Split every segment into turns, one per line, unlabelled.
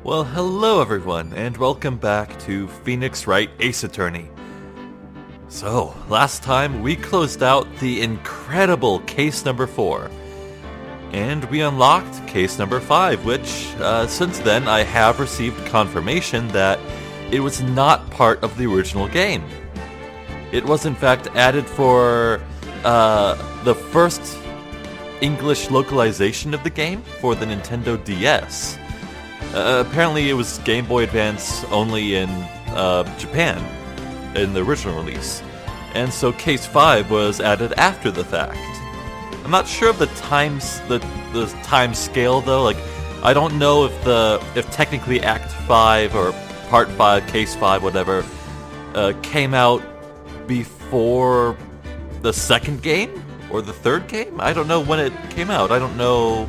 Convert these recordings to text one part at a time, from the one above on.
Well, hello everyone, and welcome back to Phoenix Wright Ace Attorney. So, last time we closed out the incredible case number 4, and we unlocked case number 5, which, since then, I have received confirmation that it was not part of the original game. It was in fact added for the first English localization of the game for the Nintendo DS. Apparently it was Game Boy Advance only in Japan in the original release. And so Case 5 was added after the fact. I'm not sure of the time scale though. Like, I don't know if technically Act 5 or Part 5, Case 5, whatever, came out before the second game or the third game? I don't know when it came out. I don't know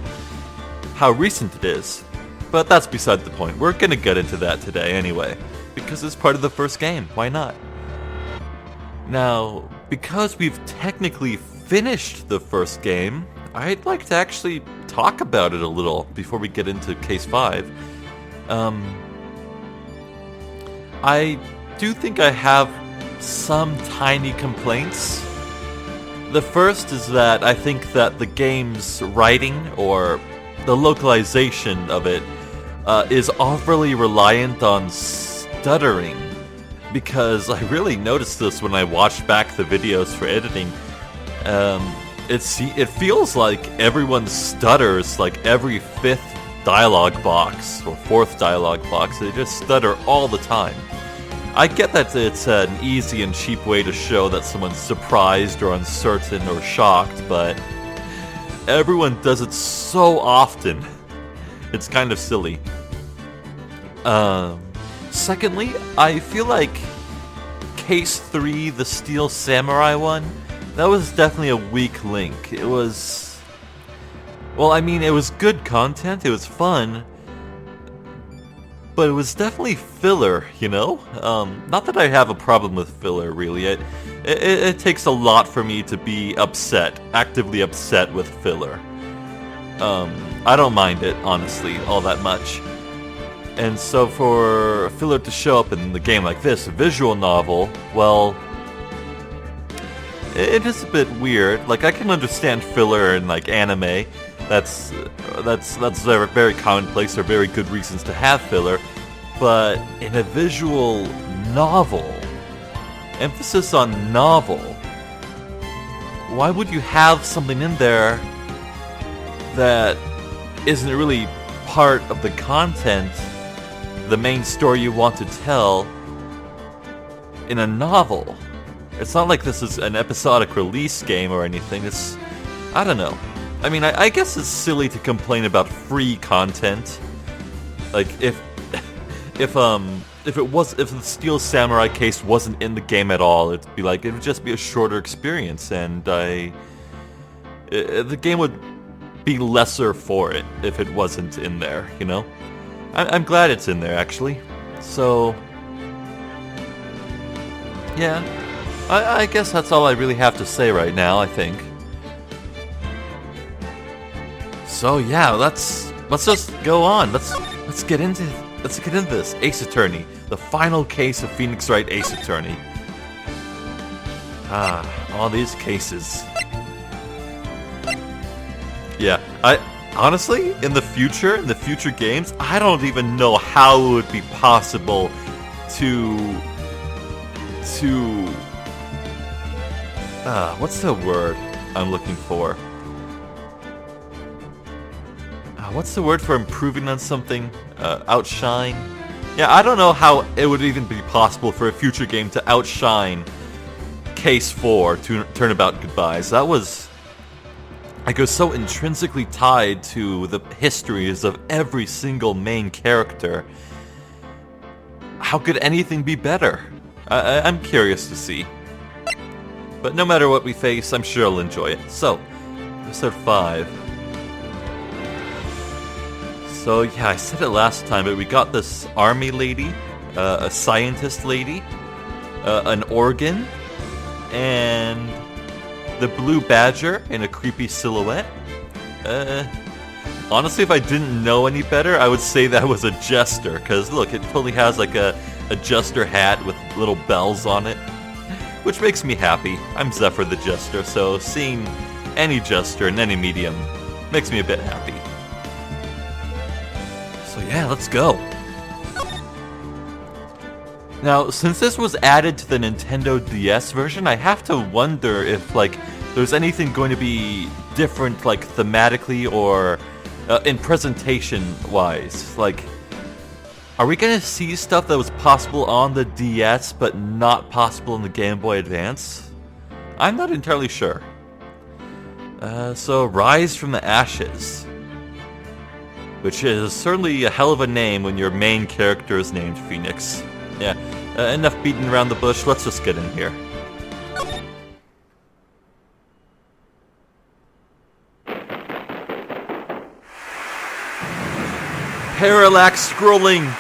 how recent it is. But that's beside the point. We're gonna get into that today anyway, because it's part of the first game. Why not? Now, because we've technically finished the first game, I'd like to actually talk about it a little before we get into Case 5. I do think I have some tiny complaints. The first is that I think that the game's writing, or the localization of it, is overly reliant on stuttering, because I really noticed this when I watched back the videos for editing. It feels like everyone stutters like every fifth dialogue box or fourth dialogue box. They just stutter all the time. I get that it's an easy and cheap way to show that someone's surprised or uncertain or shocked, but everyone does it so often. It's kind of silly. Secondly, I feel like Case 3, the Steel Samurai one, that was definitely a weak link. It was... well, I mean, it was good content, it was fun, but it was definitely filler, you know? Not that I have a problem with filler, really. It takes a lot for me to be actively upset with filler. I don't mind it, honestly, all that much. And so for filler to show up in the game like this, a visual novel, well, it is a bit weird. Like, I can understand filler in, like, anime. That's a very commonplace or very good reasons to have filler. But in a visual novel, emphasis on novel, why would you have something in there that isn't really part of the content, the main story you want to tell, in a novel? It's not like this is an episodic release game or anything. It's... I don't know. I mean, I guess it's silly to complain about free content. Like, if the Steel Samurai case wasn't in the game at all, it would just be a shorter experience, and the game would be lesser for it if it wasn't in there, you know? I'm glad it's in there, actually. So, yeah, I guess that's all I really have to say right now, I think. So yeah, let's just go on. Let's get into this. Ace Attorney, the final case of Phoenix Wright Ace Attorney. All these cases. Yeah, honestly, in the future games, I don't even know how it would be possible to what's the word I'm looking for? What's the word for improving on something? Outshine? Yeah, I don't know how it would even be possible for a future game to outshine Case 4, Turnabout Goodbyes. That was... like, it was so intrinsically tied to the histories of every single main character. How could anything be better? I'm curious to see. But no matter what we face, I'm sure I'll enjoy it. So, episode 5. So yeah, I said it last time, but we got this army lady, a scientist lady, an organ, and the blue badger in a creepy silhouette. Honestly, if I didn't know any better, I would say that was a jester, because look, it totally has like a jester hat with little bells on it, which makes me happy. I'm Zephyr the Jester, so seeing any jester in any medium makes me a bit happy. So yeah, let's go. Now, since this was added to the Nintendo DS version, I have to wonder if, like, there's anything going to be different, like, thematically or in presentation-wise. Like, are we going to see stuff that was possible on the DS but not possible in the Game Boy Advance? I'm not entirely sure. So, Rise from the Ashes. Which is certainly a hell of a name when your main character is named Phoenix. Yeah, enough beating around the bush, let's just get in here. Parallax scrolling!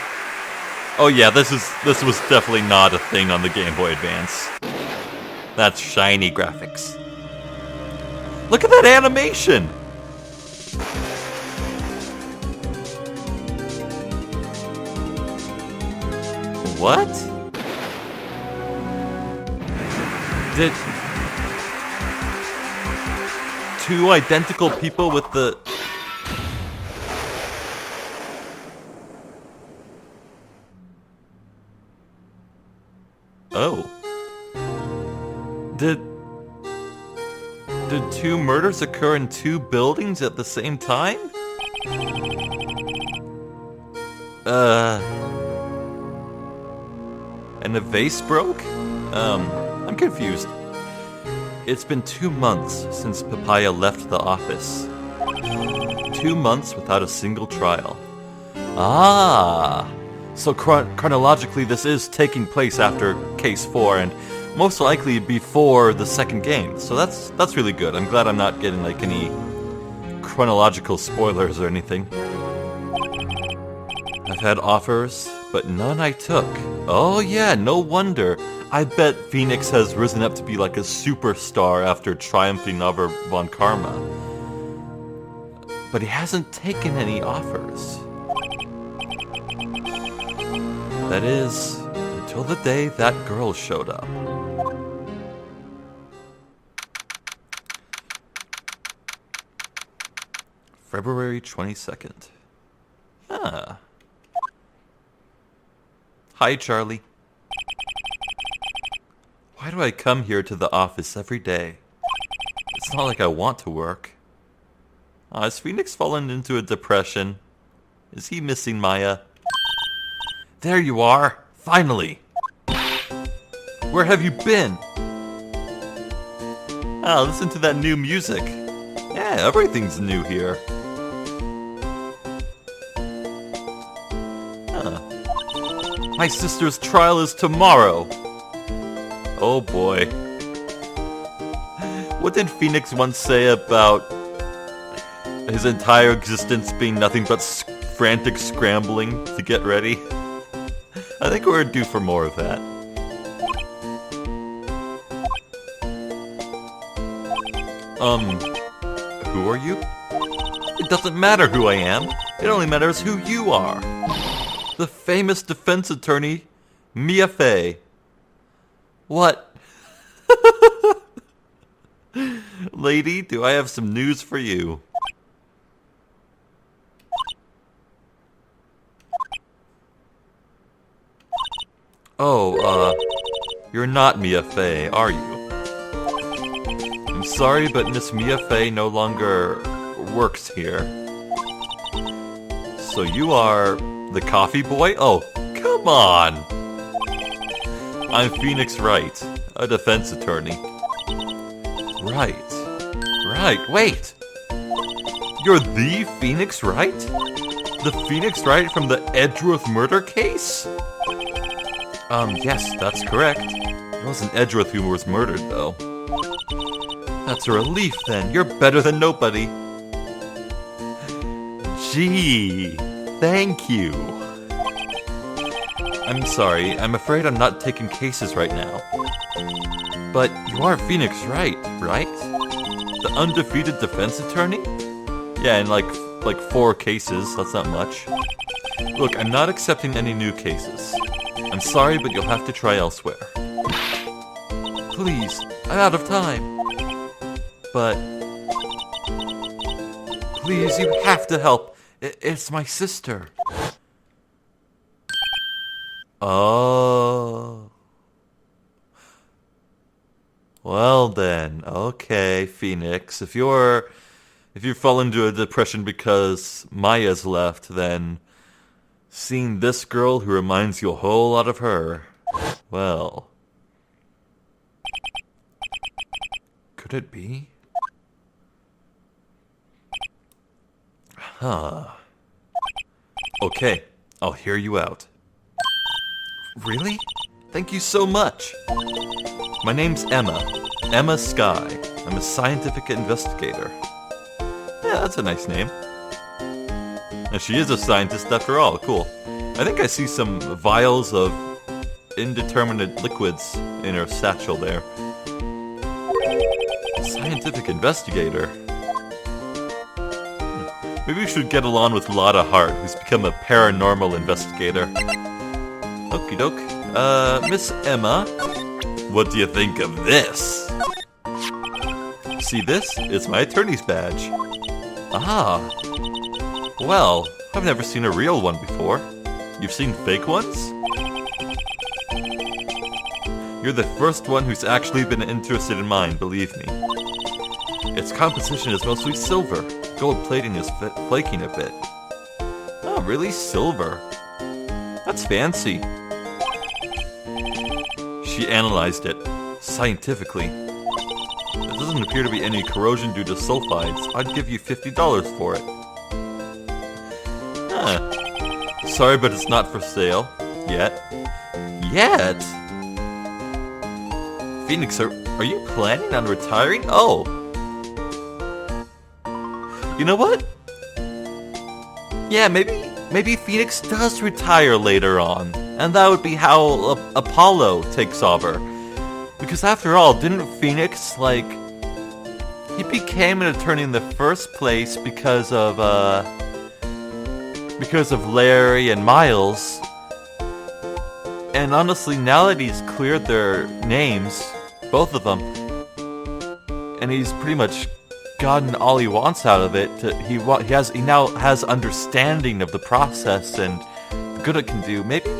Oh yeah, this was definitely not a thing on the Game Boy Advance. That's shiny graphics. Look at that animation! What? Did two identical people with the... Oh. Did two murders occur in two buildings at the same time? And the vase broke? I'm confused. It's been 2 months since Papaya left the office. 2 months without a single trial. Ah! So chronologically this is taking place after Case 4 and most likely before the second game. So that's really good. I'm glad I'm not getting like any chronological spoilers or anything. I've had offers, but none I took. Oh yeah, no wonder. I bet Phoenix has risen up to be like a superstar after triumphing over Von Karma. But he hasn't taken any offers. That is, until the day that girl showed up. February 22nd. Ah. Hi, Charlie. Why do I come here to the office every day? It's not like I want to work. Has Phoenix fallen into a depression? Is he missing Maya? There you are! Finally! Where have you been? Ah, listen to that new music. Yeah, everything's new here. Huh. My sister's trial is tomorrow! Oh boy. What did Phoenix once say about his entire existence being nothing but frantic scrambling to get ready? I think we're due for more of that. Who are you? It doesn't matter who I am. It only matters who you are. The famous defense attorney, Mia Fey. What? Lady, do I have some news for you? Oh, you're not Mia Fey, are you? I'm sorry, but Miss Mia Fey no longer works here. So you are the coffee boy? Oh, come on! I'm Phoenix Wright, a defense attorney. Right. Wait! You're the Phoenix Wright? The Phoenix Wright from the Edgeworth murder case? Yes, that's correct. It wasn't Edgeworth who was murdered, though. That's a relief, then. You're better than nobody. Gee, thank you. I'm sorry, I'm afraid I'm not taking cases right now. But you are Phoenix Wright, right? The undefeated defense attorney? Yeah, and like like 4 cases, that's not much. Look, I'm not accepting any new cases. I'm sorry, but you'll have to try elsewhere. Please, I'm out of time. But... please, you have to help. It's my sister. Oh. Well then, okay, Phoenix. If you fall into a depression because Maya's left, then seeing this girl who reminds you a whole lot of her, well, could it be? Huh. Okay, I'll hear you out. Really? Thank you so much. My name's Ema Skye. I'm a scientific investigator. Yeah, that's a nice name. And she is a scientist after all, cool. I think I see some vials of indeterminate liquids in her satchel there. Scientific investigator? Maybe we should get along with Lana Hart, who's become a paranormal investigator. Okie doke. Miss Ema, what do you think of this? See this? It's my attorney's badge. Ah. Well, I've never seen a real one before. You've seen fake ones? You're the first one who's actually been interested in mine, believe me. Its composition is mostly silver. Gold plating is flaking a bit. Oh, really? Silver? That's fancy. She analyzed it, scientifically. There doesn't appear to be any corrosion due to sulfides. I'd give you $50 for it. Huh. Sorry, but it's not for sale. Yet. Yet? Phoenix, are you planning on retiring? Oh. You know what? Yeah, maybe Phoenix does retire later on. And that would be how Apollo takes over. Because after all, didn't Phoenix, he became an attorney in the first place because of Larry and Miles. And honestly, now that he's cleared their names, both of them, and he's pretty much gotten all he wants out of it, he now has understanding of the process and the good it can do. Maybe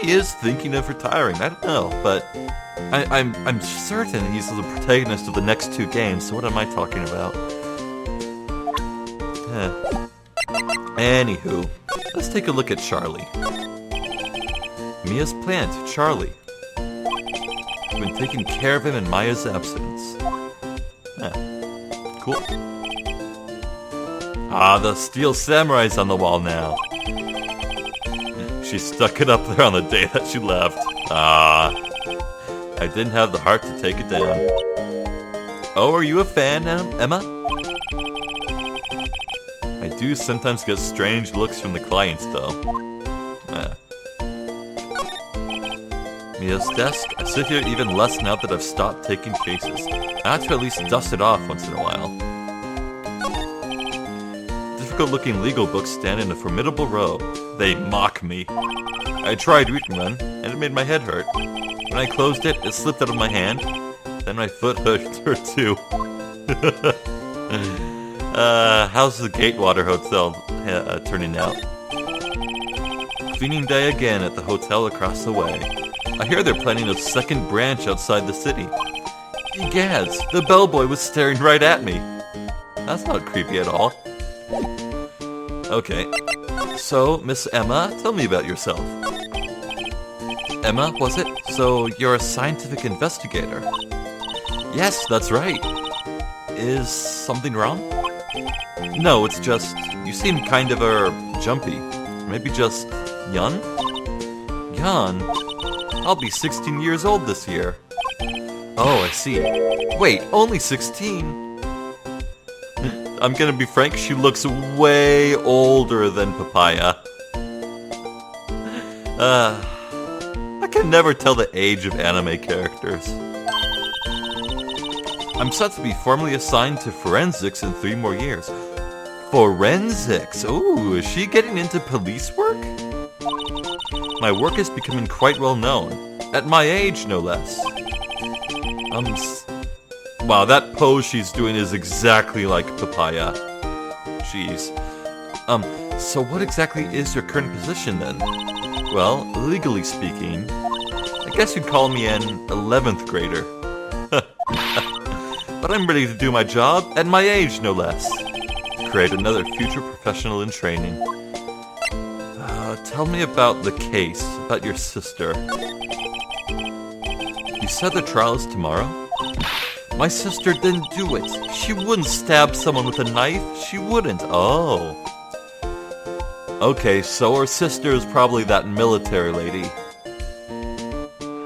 he is thinking of retiring. I don't know, but I'm certain he's the protagonist of the next 2 games. So what am I talking about? Anywho, let's take a look at Charlie. Mia's plant, Charlie. I've been taking care of him in Maya's absence. Cool. Ah, the steel samurai's on the wall now. She stuck it up there on the day that she left. Ah, I didn't have the heart to take it down. Oh, are you a fan, Ema? I do sometimes get strange looks from the clients, though. Mia's desk. I sit here even less now that I've stopped taking cases. I have to at least dust it off once in a while. Difficult-looking legal books stand in a formidable row. They mock me. I tried reading one, and it made my head hurt. When I closed it, it slipped out of my hand. Then my foot hurt too. How's the Gatewater Hotel turning out? Cleaning day again at the hotel across the way. I hear they're planning a second branch outside the city. Egads, the bellboy was staring right at me. That's not creepy at all. Okay, so, Miss Ema, tell me about yourself. Ema, was it? So, you're a scientific investigator. Yes, that's right. Is something wrong? No, it's just, you seem kind of, jumpy. Maybe just young? Young? I'll be 16 years old this year. Oh, I see. Wait, only 16? I'm gonna be frank, she looks way older than Papaya. I can never tell the age of anime characters. I'm set to be formally assigned to forensics in 3 more years. Forensics. Ooh, is she getting into police work? My work is becoming quite well known. At my age, no less. Wow, that pose she's doing is exactly like Papaya. Jeez. So what exactly is your current position then? Well, legally speaking, I guess you'd call me an 11th grader. But I'm ready to do my job, at my age no less. Create another future professional in training. Tell me about the case, about your sister. You said the trial is tomorrow? My sister didn't do it. She wouldn't stab someone with a knife. She wouldn't. Oh. Okay, so her sister is probably that military lady.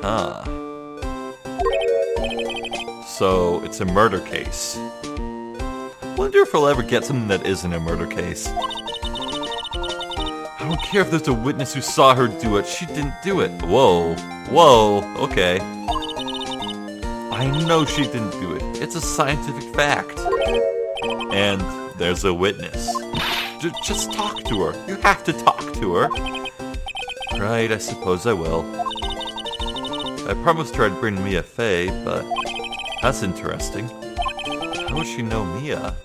Huh. So, it's a murder case. Wonder if I'll ever get something that isn't a murder case. I don't care if there's a witness who saw her do it. She didn't do it. Whoa. Whoa. Okay. I know she didn't do it. It's a scientific fact. And there's a witness. Just talk to her. You have to talk to her. Right, I suppose I will. I promised her I'd bring Mia Fey, but that's interesting. How would she know Mia?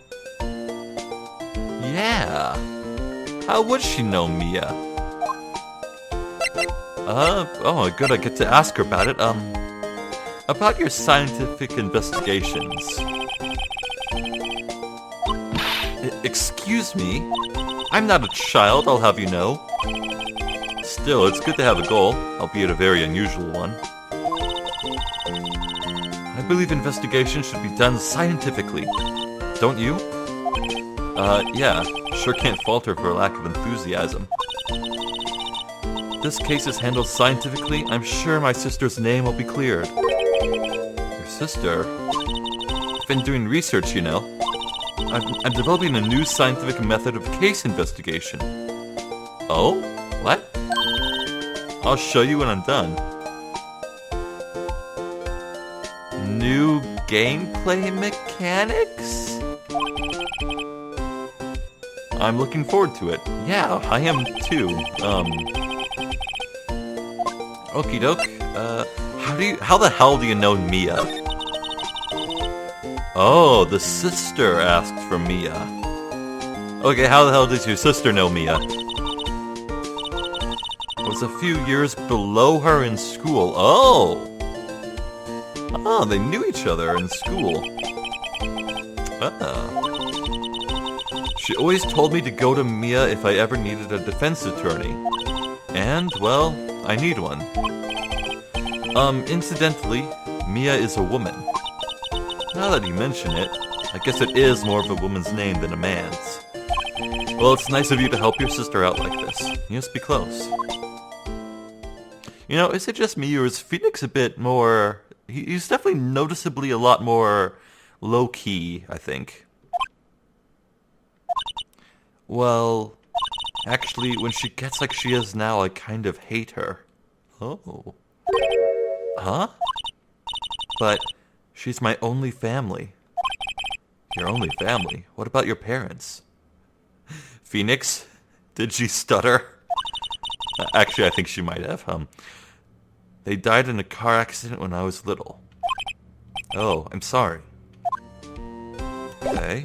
Yeah. How would she know Mia? Oh, good, I get to ask her about it. About your scientific investigations. Excuse me? I'm not a child, I'll have you know. Still, it's good to have a goal, albeit a very unusual one. I believe investigations should be done scientifically. Don't you? Yeah. Sure can't fault her for a lack of enthusiasm. This case is handled scientifically. I'm sure my sister's name will be cleared. Your sister? I've been doing research, you know. I'm developing a new scientific method of case investigation. Oh? What? I'll show you when I'm done. New gameplay mechanics? I'm looking forward to it. Yeah, I am too. Okie doke. How the hell do you know Mia? Oh, the sister asked for Mia. Okay, how the hell does your sister know Mia? Was a few years below her in school. Oh! Oh, they knew each other in school. Oh. She always told me to go to Mia if I ever needed a defense attorney. And, well, I need one. Incidentally, Mia is a woman. Now that you mention it, I guess it is more of a woman's name than a man's. Well, it's nice of you to help your sister out like this. You must be close. You know, is it just me, or is Phoenix a bit more... He's definitely noticeably a lot more low-key, I think. Well, actually, when she gets like she is now, I kind of hate her. Oh. Huh? But she's my only family. Your only family? What about your parents? Phoenix? Did she stutter? Actually, I think she might have, They died in a car accident when I was little. Oh, I'm sorry. Okay.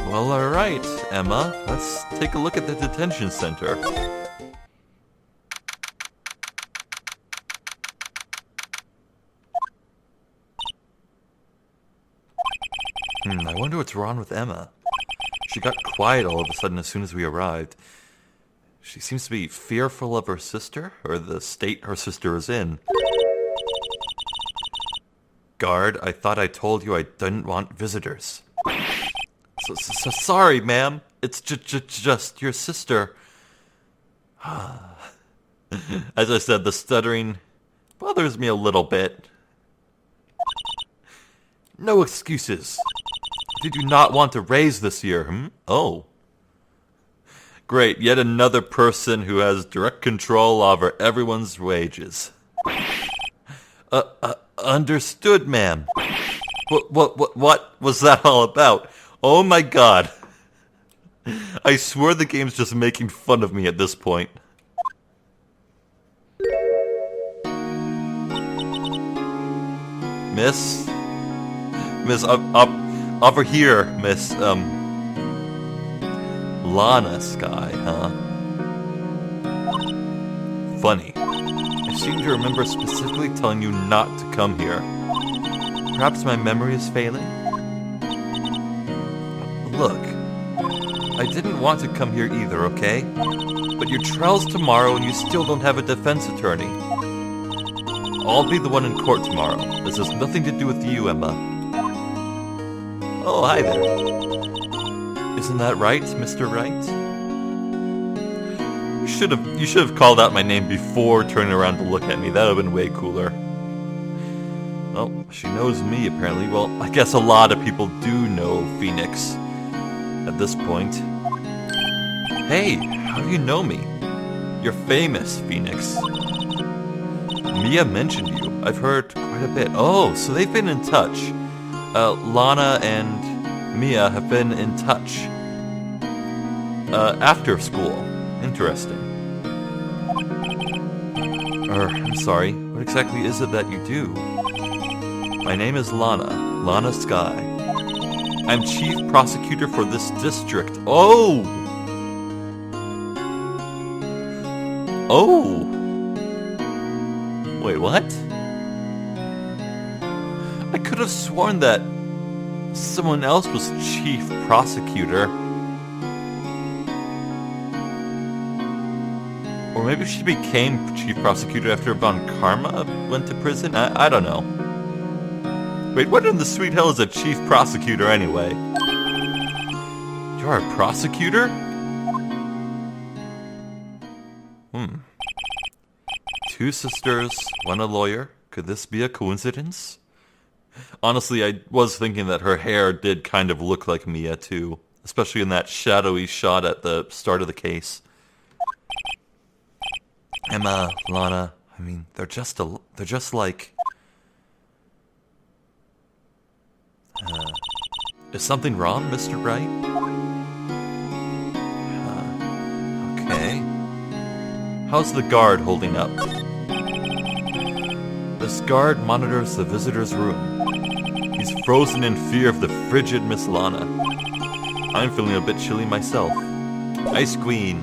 Well, alright, Emma. Let's take a look at the detention center. I wonder what's wrong with Emma. She got quiet all of a sudden as soon as we arrived. She seems to be fearful of her sister, or the state her sister is in. Guard, I thought I told you I didn't want visitors. So sorry, ma'am. It's just your sister. As I said, the stuttering bothers me a little bit. No excuses. Did you not want to raise this year, Oh. Great, yet another person who has direct control over everyone's wages. Understood, ma'am. What was that all about? Oh my god. I swear the game's just making fun of me at this point. Miss, up over here, Miss, Lana Skye, huh? Funny. I seem to remember specifically telling you not to come here. Perhaps my memory is failing? Look, I didn't want to come here either, okay? But your trial's tomorrow and you still don't have a defense attorney. I'll be the one in court tomorrow. This has nothing to do with you, Emma. Oh, hi there. Isn't that right, Mr. Wright? You should have called out my name before turning around to look at me. That would have been way cooler. Well, she knows me, apparently. Well, I guess a lot of people do know Phoenix at this point. Hey, how do you know me? You're famous, Phoenix. Mia mentioned you. I've heard quite a bit. Oh, so they've been in touch. Lana and Mia have been in touch. After school. Interesting. I'm sorry. What exactly is it that you do? My name is Lana Skye. I'm chief prosecutor for this district. Oh! Oh! Wait, what? I could have sworn that someone else was chief prosecutor. Or maybe she became chief prosecutor after Von Karma went to prison? I don't know. Wait, what in the sweet hell is a chief prosecutor anyway? You're a prosecutor? Two sisters, one a lawyer. Could this be a coincidence? Honestly, I was thinking that her hair did kind of look like Mia too, especially in that shadowy shot at the start of the case. Emma, Lana, I mean, they're just like... is something wrong, Mr. Wright? Okay. How's the guard holding up? This guard monitors the visitor's room. He's frozen in fear of the frigid Miss Lana. I'm feeling a bit chilly myself. Ice Queen.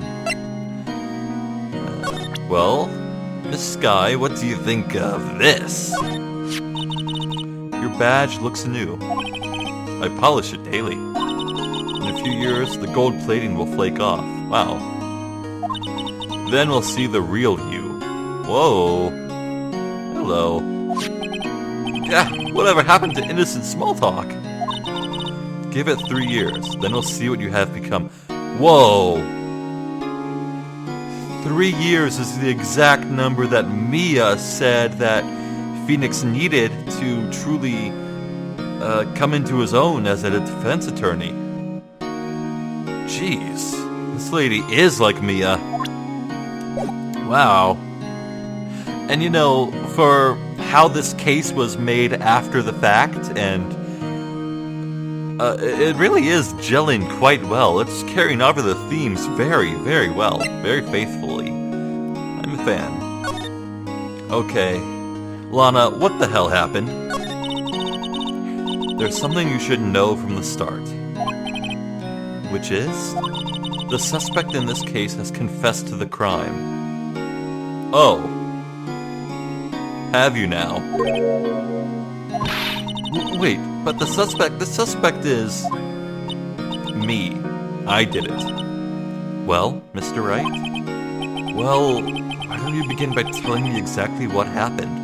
Well, Miss Skye, what do you think of this? Your badge looks new. I polish it daily. In a few years, the gold plating will flake off. Wow. Then we'll see the real you. Whoa. Hello. Yeah, whatever happened to innocent small talk? Give it 3 years, then we'll see what you have become. Whoa. 3 years is the exact number that Mia said that Phoenix needed to truly come into his own as a defense attorney. Jeez, this lady is like Mia. Wow. And you know, for how this case was made after the fact, and it really is gelling quite well. It's carrying over the themes very, very well. Very faithfully. I'm a fan. Okay. Lana, what the hell happened? There's something you should know from the start. Which is? The suspect in this case has confessed to the crime. Oh. Have you now? Wait, but the suspect is... me. I did it. Well, Mr. Wright? Well, why don't you begin by telling me exactly what happened?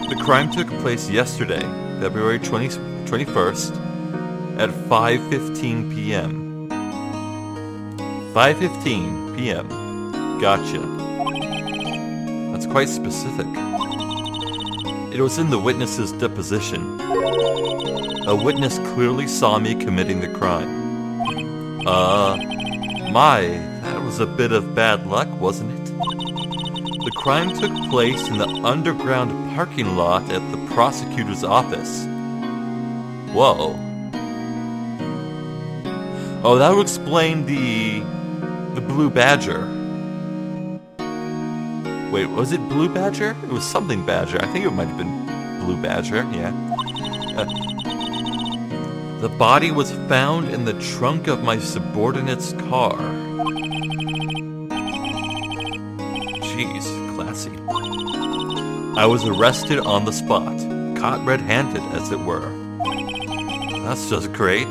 The crime took place yesterday, February 21st, at 5:15 p.m. 5:15 p.m. Gotcha. That's quite specific. It was in the witness's deposition. A witness clearly saw me committing the crime. That was a bit of bad luck, wasn't it? The crime took place in the underground parking lot at the prosecutor's office. Whoa. Oh, that would explain the blue badger. Wait, was it blue badger? It was something badger. I think it might have been blue badger, yeah. The body was found in the trunk of my subordinate's car. Jeez, classy. I was arrested on the spot, caught red-handed, as it were. That's just great.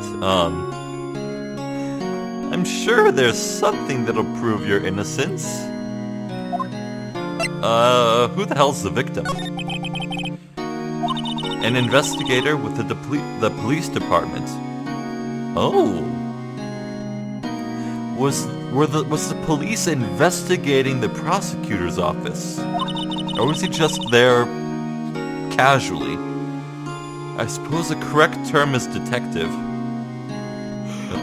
I'm sure there's something that'll prove your innocence. Who the hell's the victim? An investigator with the police department. Oh. Was the police investigating the prosecutor's office? Or was he just there casually? I suppose the correct term is detective.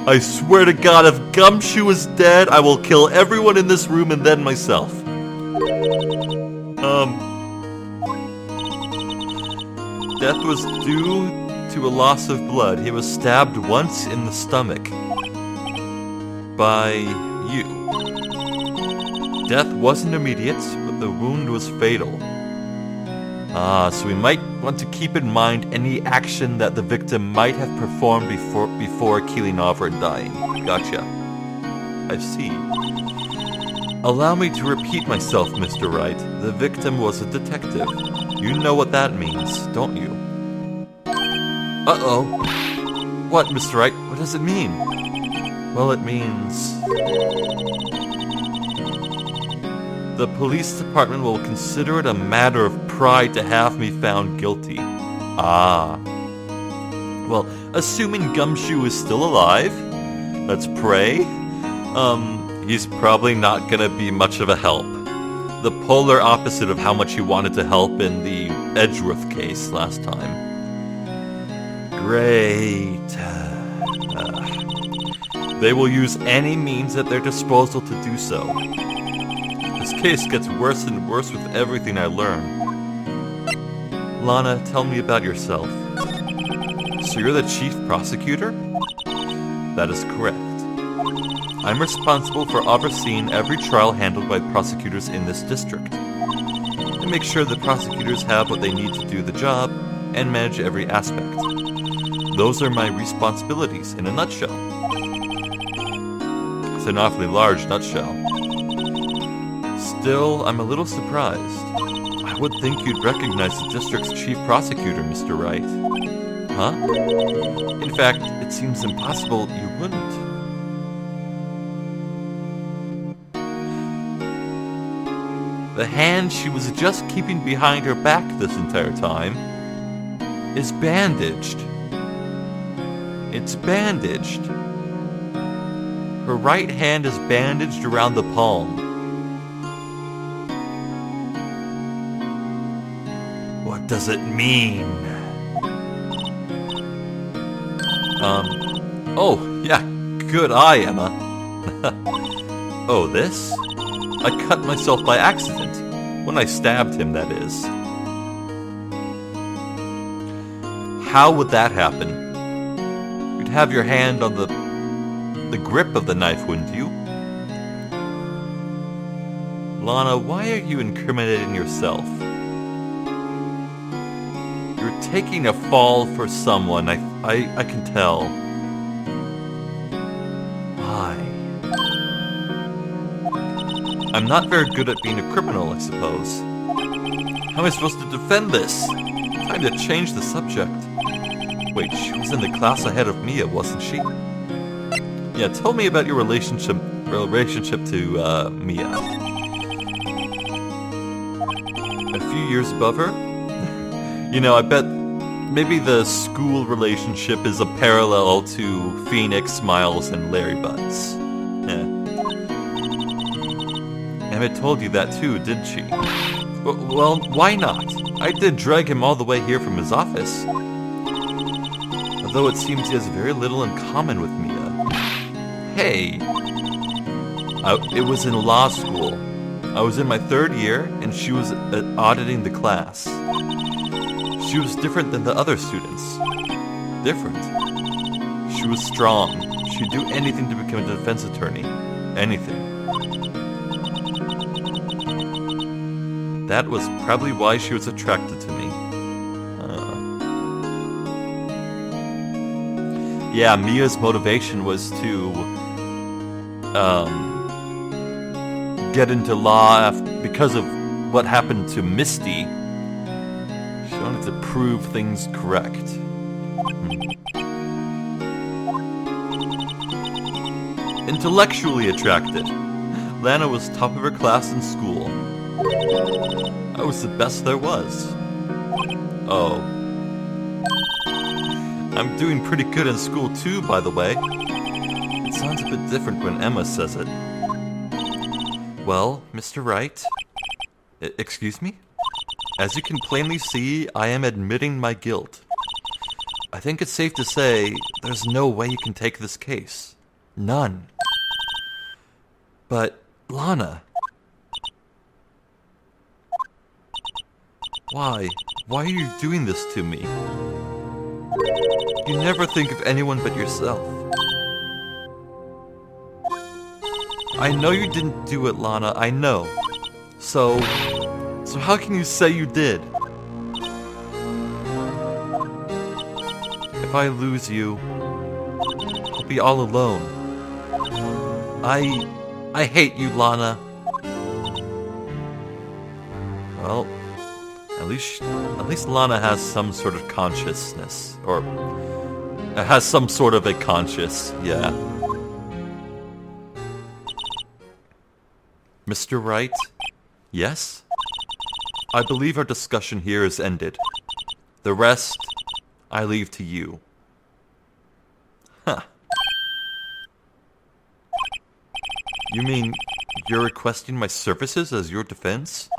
I swear to God, if Gumshoe is dead, I will kill everyone in this room and then myself. Death was due to a loss of blood. He was stabbed once in the stomach. By you. Death wasn't immediate, but the wound was fatal. So we might want to keep in mind any action that the victim might have performed before killing over and dying. Gotcha. I see. Allow me to repeat myself, Mr. Wright. The victim was a detective. You know what that means, don't you? Uh-oh. What, Mr. Wright? What does it mean? Well, it means... the police department will consider it a matter of pride to have me found guilty. Ah. Well, assuming Gumshoe is still alive, let's pray. He's probably not gonna be much of a help. The polar opposite of how much he wanted to help in the Edgeworth case last time. Great. They will use any means at their disposal to do so. This case gets worse and worse with everything I learn. Lana, tell me about yourself. So you're the chief prosecutor? That is correct. I'm responsible for overseeing every trial handled by prosecutors in this district. I make sure the prosecutors have what they need to do the job and manage every aspect. Those are my responsibilities in a nutshell. It's an awfully large nutshell. Still, I'm a little surprised. I would think you'd recognize the district's chief prosecutor, Mr. Wright. Huh? In fact, it seems impossible you wouldn't. The hand she was just keeping behind her back this entire time is bandaged. It's bandaged. Her right hand is bandaged around the palm. What does it mean? Oh, yeah, good eye, Emma. Oh, this? I cut myself by accident. When I stabbed him, that is. How would that happen? You'd have your hand on the grip of the knife, wouldn't you? Lana, why are you incriminating yourself? You're taking a fall for someone, I can tell. Why? I'm not very good at being a criminal, I suppose. How am I supposed to defend this? Time to change the subject. Wait, she was in the class ahead of Mia, wasn't she? Yeah, tell me about your relationship to Mia. A few years above her? You know, I bet maybe the school relationship is a parallel to Phoenix, Miles, and Larry Butts. Emmett told you that too, didn't she? Well, why not? I did drag him all the way here from his office. Although it seems he has very little in common with Mia. Hey! It was in law school. I was in my 3rd year, and she was auditing the class. She was different than the other students. Different? She was strong. She'd do anything to become a defense attorney. Anything. That was probably why she was attracted to me. Yeah, Mia's motivation was to get into law because of what happened to Misty. She wanted to prove things correct. Intellectually attracted. Lana was top of her class in school. I was the best there was. Oh. I'm doing pretty good in school too, by the way. It sounds a bit different when Ema says it. Well, Mr. Wright... excuse me? As you can plainly see, I am admitting my guilt. I think it's safe to say there's no way you can take this case. None. But, Lana... Why? Why are you doing this to me? You never think of anyone but yourself. I know you didn't do it, Lana, I know. So how can you say you did? If I lose you, I'll be all alone. I hate you, Lana. Well, at least Lana has some sort of consciousness, or has some sort of a conscience, yeah. Mr. Wright? Yes? I believe our discussion here is ended. The rest, I leave to you. Huh. You mean you're requesting my services as your defense?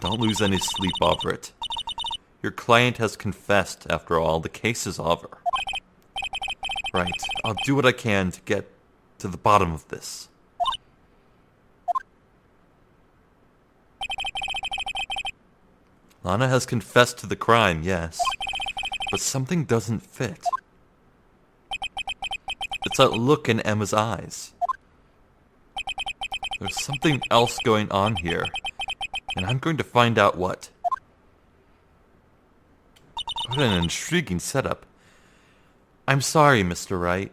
Don't lose any sleep over it. Your client has confessed, after all. The case is over. Right. I'll do what I can to get to the bottom of this. Lana has confessed to the crime, yes. But something doesn't fit. It's that look in Ema's eyes. There's something else going on here. And I'm going to find out what. What an intriguing setup. I'm sorry, Mr. Wright.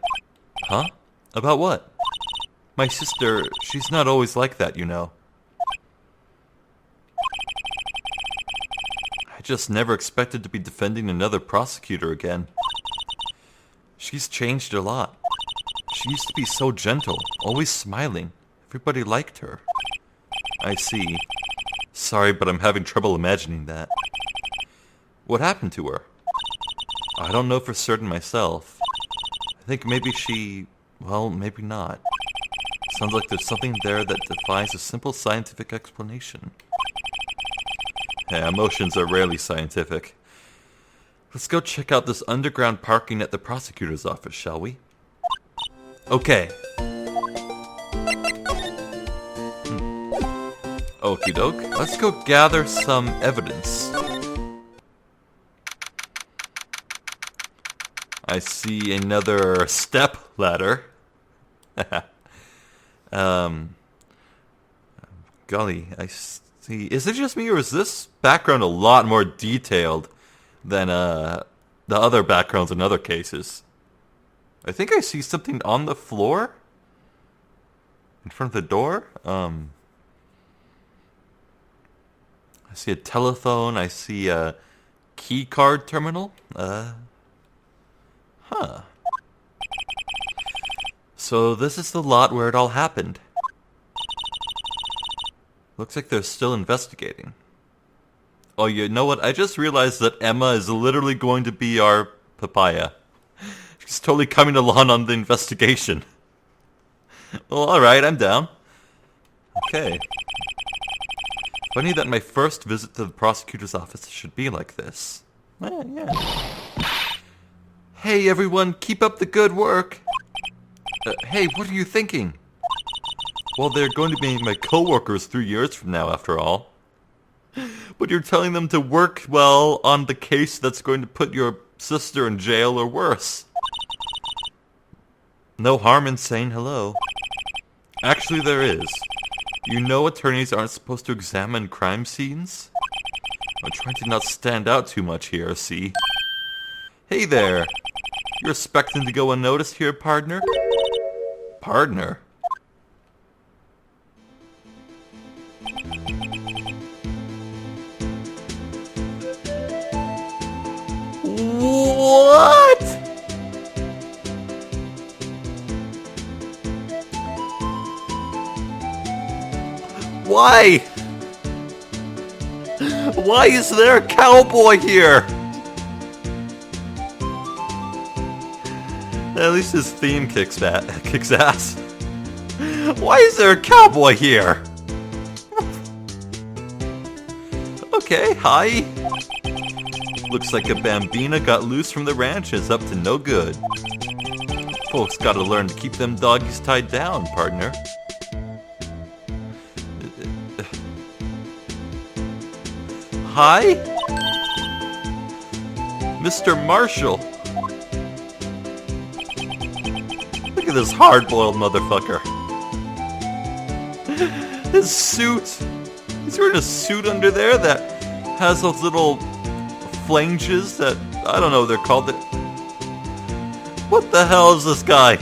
Huh? About what? My sister, she's not always like that, you know. I just never expected to be defending another prosecutor again. She's changed a lot. She used to be so gentle, always smiling. Everybody liked her. I see. Sorry, but I'm having trouble imagining that. What happened to her? I don't know for certain myself. I think maybe she... well, maybe not. Sounds like there's something there that defies a simple scientific explanation. Yeah, emotions are rarely scientific. Let's go check out this underground parking at the prosecutor's office, shall we? Okay. Okie doke. Let's go gather some evidence. I see another step ladder. Golly, I see. Is it just me, or is this background a lot more detailed than the other backgrounds in other cases? I think I see something on the floor in front of the door. I see a telephone. I see a key card terminal. Huh. So this is the lot where it all happened. Looks like they're still investigating. Oh, you know what? I just realized that Ema is literally going to be our papaya. She's totally coming along on the investigation. Well, alright, I'm down. Okay. Funny that my first visit to the prosecutor's office should be like this. Yeah. Hey everyone, keep up the good work. Hey, what are you thinking? Well, they're going to be my co-workers 3 years from now, after all. But you're telling them to work, well, on the case that's going to put your sister in jail or worse. No harm in saying hello. Actually, there is. You know attorneys aren't supposed to examine crime scenes? I'm trying to not stand out too much here, see? Hey there! You're expecting to go unnoticed here, partner? Partner? What? Why? Why is there a cowboy here? At least his theme kicks ass. Why is there a cowboy here? Okay, hi. Looks like a bambina got loose from the ranch and is up to no good. Folks gotta learn to keep them doggies tied down, partner. Hi? Mr. Marshall. Look at this hard-boiled motherfucker. His suit. He's wearing a suit under there that has those little flanges that, I don't know what they're called. What the hell is this guy?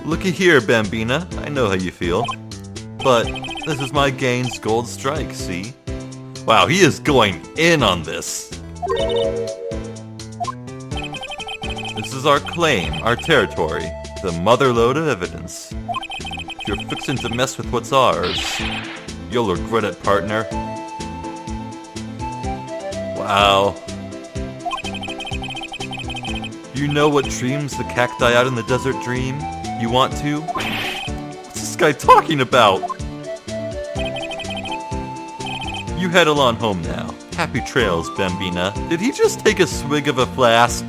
Looky here, Bambina. I know how you feel. But this is my Gaines Gold Strike, see? Wow, he is going in on this. This is our claim, our territory. The motherlode of evidence. If you're fixing to mess with what's ours, you'll regret it, partner. Wow. You know what dreams the cacti out in the desert dream? You want to? What's this guy talking about? You head along home now. Happy trails, Bambina. Did he just take a swig of a flask?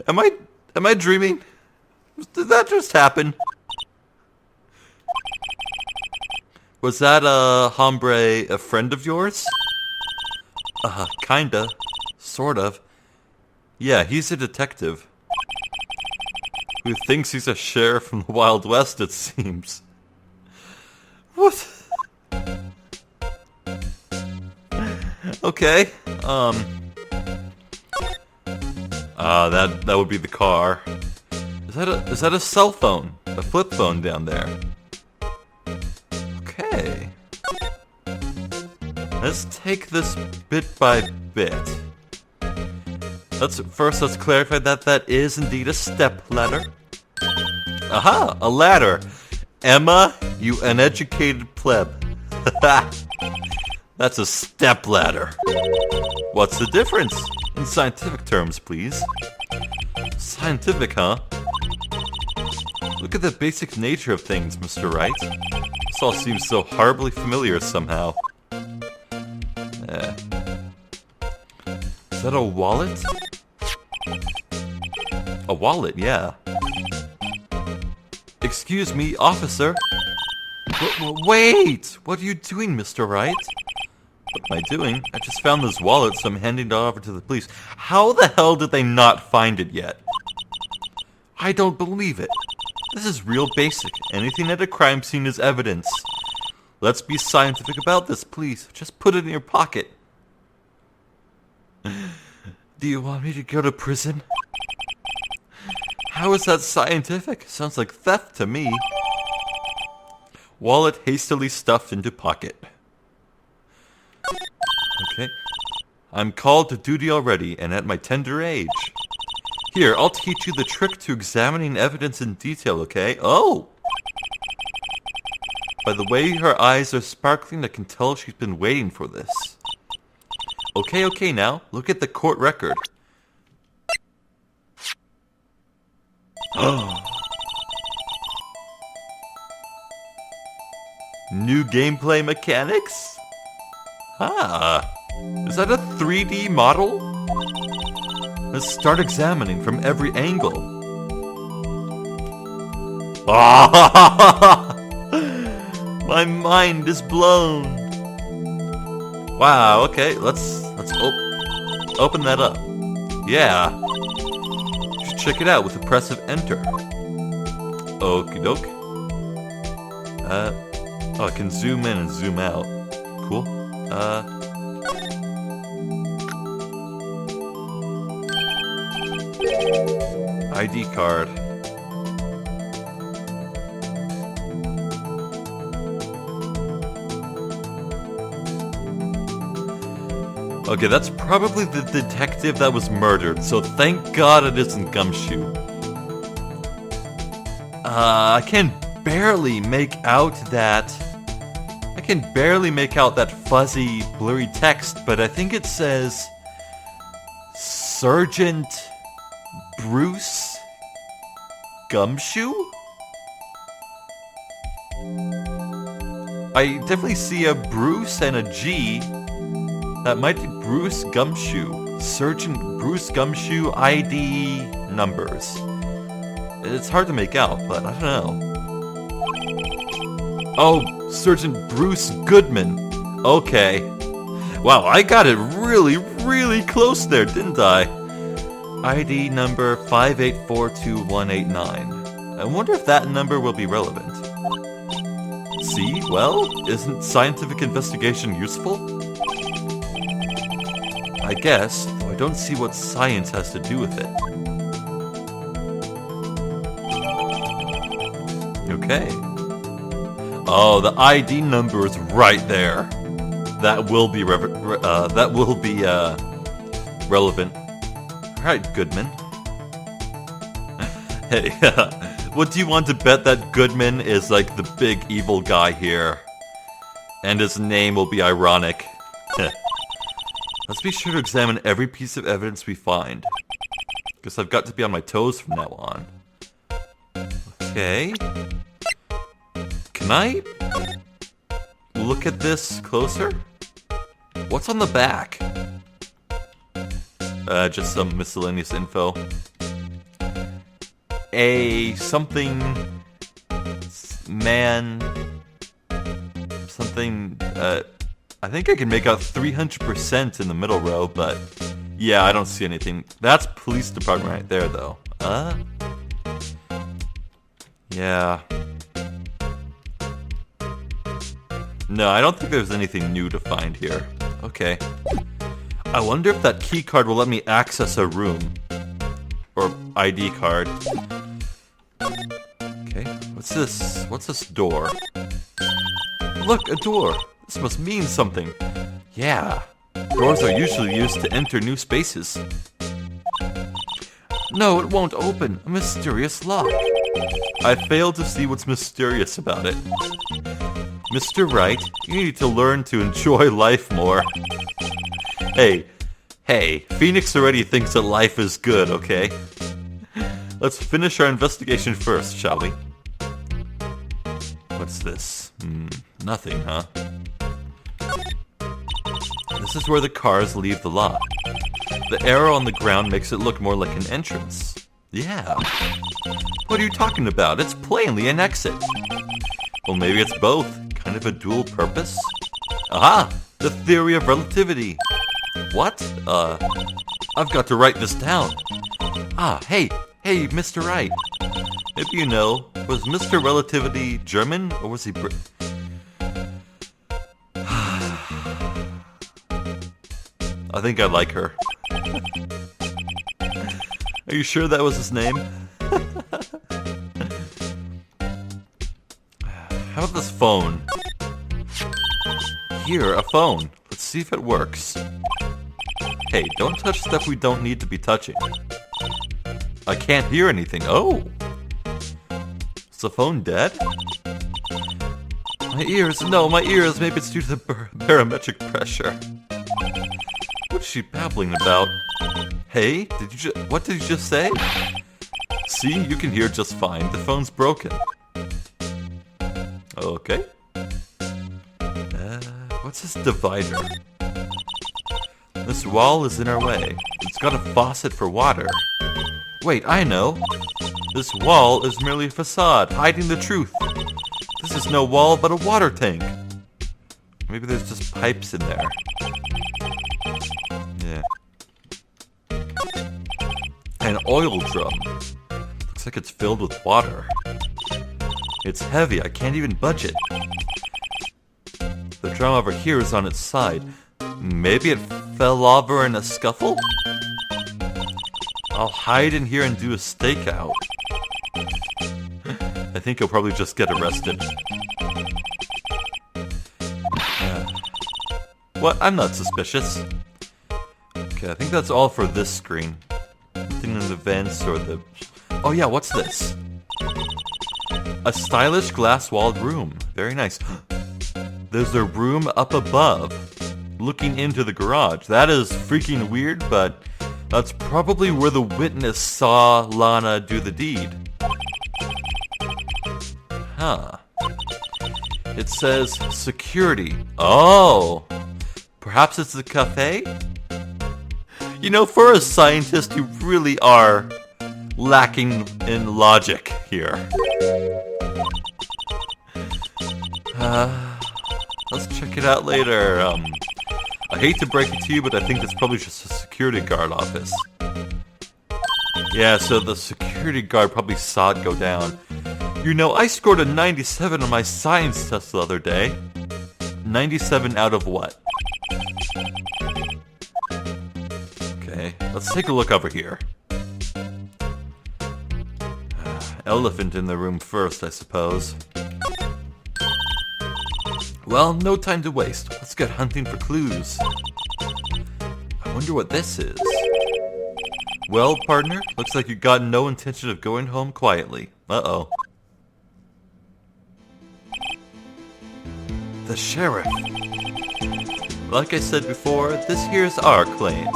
Am I dreaming? Did that just happen? Was that a hombre a friend of yours? Kinda. Sort of. Yeah, he's a detective. Who thinks he's a sheriff from the Wild West, it seems. What? Okay, that would be the car. Is that a cell phone? A flip phone down there? Okay. Let's take this bit by bit. Let's clarify that is indeed a step ladder. Aha! A ladder! Emma, you uneducated pleb. That's a step ladder. What's the difference? In scientific terms, please. Scientific, huh? Look at the basic nature of things, Mr. Wright. This all seems so horribly familiar somehow. Is that a wallet? A wallet, yeah. Excuse me, officer. Wait! What are you doing, Mr. Wright? What am I doing? I just found this wallet, so I'm handing it over to the police. How the hell did they not find it yet? I don't believe it. This is real basic. Anything at a crime scene is evidence. Let's be scientific about this, please. Just put it in your pocket. Do you want me to go to prison? How is that scientific? Sounds like theft to me. Wallet hastily stuffed into pocket. Okay. I'm called to duty already, and at my tender age. Here, I'll teach you the trick to examining evidence in detail, okay? Oh! By the way her eyes are sparkling, I can tell she's been waiting for this. Okay, now, look at the court record. New gameplay mechanics? Is that a 3D model? Let's start examining from every angle. My mind is blown. Wow, okay, let's open that up. Yeah. You should check it out with the press of enter. Okie doke. Oh, I can zoom in and zoom out. Cool. ID card. Okay, that's probably the detective that was murdered, so thank God it isn't Gumshoe. I can barely make out that... fuzzy, blurry text, but I think it says... Sergeant... Bruce... Gumshoe? I definitely see a Bruce and a G. That might be Bruce Gumshoe. Sergeant Bruce Gumshoe ID numbers. It's hard to make out, but I don't know. Oh, Sergeant Bruce Goodman. Okay. Wow, I got it really, really close there, didn't I? ID number 5842189. I wonder if that number will be relevant. See? Well, isn't scientific investigation useful? I guess, though I don't see what science has to do with it. Okay. Oh, the ID number is right there. That will be relevant. Alright, Goodman. Hey, what do you want to bet that Goodman is like the big evil guy here? And his name will be ironic. Let's be sure to examine every piece of evidence we find. Guess I've got to be on my toes from now on. Okay. Can I look at this closer? What's on the back? Just some miscellaneous info. Something... Man... Something... I think I can make out 300% in the middle row, but... Yeah, I don't see anything. That's police department right there, though. Yeah. No, I don't think there's anything new to find here. Okay. I wonder if that key card will let me access a room. Or ID card. Okay, what's this? What's this door? Look, a door! This must mean something. Yeah. Doors are usually used to enter new spaces. No, it won't open. A mysterious lock. I fail to see what's mysterious about it. Mr. Wright, you need to learn to enjoy life more. Hey, Phoenix already thinks that life is good, okay? Let's finish our investigation first, shall we? What's this? Nothing, huh? This is where the cars leave the lot. The arrow on the ground makes it look more like an entrance. Yeah. What are you talking about? It's plainly an exit. Well, maybe it's both. Kind of a dual purpose? Aha! The theory of relativity. What? I've got to write this down. Hey, Mr. Wright. Maybe you know, was Mr. Relativity German, or was he I think I like her. Are you sure that was his name? How about this phone? Here, a phone. Let's see if it works. Hey, don't touch stuff we don't need to be touching. I can't hear anything. Oh! Is the phone dead? My ears. No, my ears. Maybe it's due to the barometric pressure. What is she babbling about? Hey, what did you just say? See, you can hear just fine. The phone's broken. Okay. What's this divider? This wall is in our way. It's got a faucet for water. Wait, I know. This wall is merely a facade, hiding the truth. This is no wall, but a water tank. Maybe there's just pipes in there. Yeah. oil drum. Looks like it's filled with water. It's heavy, I can't even budge it. The drum over here is on its side. Maybe it fell over in a scuffle? I'll hide in here and do a stakeout. I think he'll probably just get arrested. What? I'm not suspicious. Okay, I think that's all for this screen. Nothing in the vents or the... Oh yeah, what's this? A stylish glass-walled room. Very nice. There's a room up above, looking into the garage. That is freaking weird, but that's probably where the witness saw Lana do the deed. Huh. It says security. Oh! Perhaps it's a cafe? You know, for a scientist, you really are lacking in logic here. Let's check it out later. I hate to break it to you, but I think it's probably just a security guard office. Yeah, so the security guard probably saw it go down. You know, I scored a 97 on my science test the other day. 97 out of what? Okay, let's take a look over here. Elephant in the room first, I suppose. Well, no time to waste. Let's get hunting for clues. I wonder what this is. Well, partner, looks like you got no intention of going home quietly. Uh-oh. The sheriff. Like I said before, this here's our claim.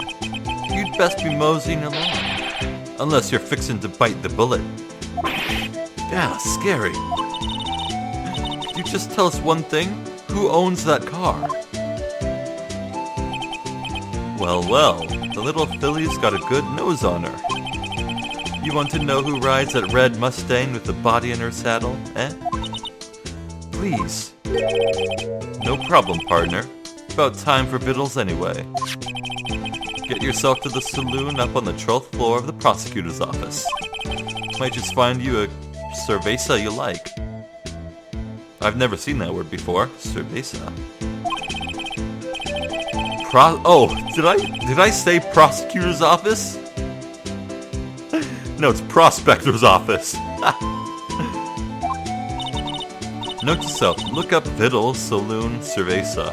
You'd best be moseying along. Unless you're fixing to bite the bullet. Yeah, scary. Could you just tell us one thing? Who owns that car? Well, the little filly's got a good nose on her. You want to know who rides that red Mustang with the body in her saddle, eh? Please. No problem, partner. About time for victuals anyway. Get yourself to the saloon up on the 12th floor of the prosecutor's office. Might just find you a cerveza you like. I've never seen that word before. Cerveza. Did I say prosecutor's office? No, it's prospector's office. Note to self, look up Viddle Saloon Cerveza.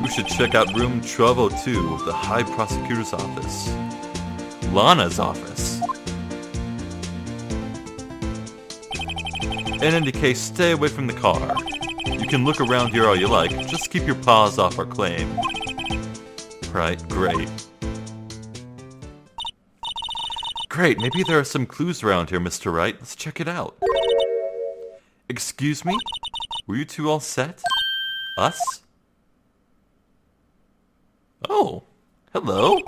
You should check out room 1202 of the High Prosecutor's office. Lana's office. In any case, stay away from the car. You can look around here all you like, just keep your paws off our claim. Right, great. Great, maybe there are some clues around here, Mr. Wright. Let's check it out. Excuse me? Were you two all set? Us? Oh, hello.